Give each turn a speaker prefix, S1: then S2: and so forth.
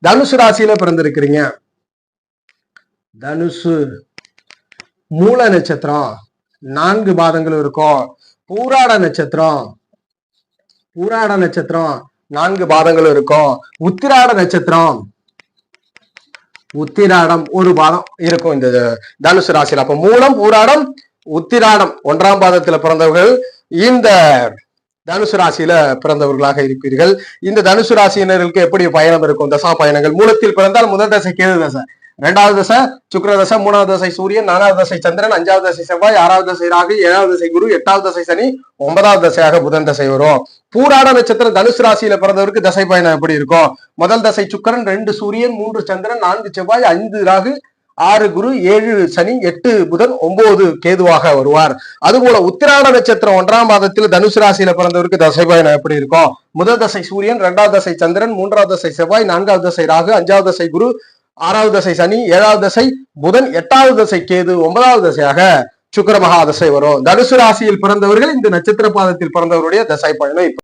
S1: தனுசு ராசியில பிறந்திருக்கிறீங்க. தனுசு மூல நட்சத்திரம் 4 பாதங்கள் இருக்கும். பூராட நட்சத்திரம் 4 பாதங்கள் இருக்கும். உத்திராட நட்சத்திரம் உத்திராடம் 1 பாதம் இருக்கும் இந்த தனுசு ராசியில். அப்ப மூலம், பூராடம், உத்திராடம் 1ஆம் பாதத்துல பிறந்தவர்கள் இந்த தனுசு ராசியில பிறந்தவர்களாக இருப்பீர்கள். இந்த தனுசு ராசியினர்களுக்கு எப்படி பயணம் இருக்கும்? தசா பயணங்கள். மூலத்தில் பிறந்தால் முதல் தசை கேது தசை, 2வது தசை சுக்கிர தசை, 3வது தசை சூரியன், 4வது தசை சந்திரன், 5வது தசை செவ்வாய், 6வது தசை ராகு, 7வது தசை குரு, 8வது தசை சனி, 9வது தசையாக புதன் தசை வரும். பூராட நட்சத்திரம் தனுசு ராசியில பிறந்தவருக்கு தசை பயணம் எப்படி இருக்கும்? முதல் தசை சுக்கரன், 2 சூரியன், 3 சந்திரன், 4 செவ்வாய், 5 ராகு, 6 குரு, 7 சனி, 8 புதன், 9 கேதுவாக வருவார். அதுபோல உத்திராட நட்சத்திரம் 1ஆம் பாதத்தில் தனுசு ராசியில பிறந்தவருக்கு தசை பயணம் எப்படி இருக்கும்? முதல் தசை சூரியன், 2வது தசை சந்திரன், 3வது தசை செவ்வாய், 4வது தசை ராகு, 5வது தசை குரு, 6வது தசை சனி, 7வது தசை புதன், 8வது தசை கேது, 9வது தசையாக சுக்கிர மகா தசை வரும். தனுசு ராசியில் பிறந்தவர்கள் இந்த நட்சத்திர பாதத்தில் பிறந்தவருடைய தசை பயணம்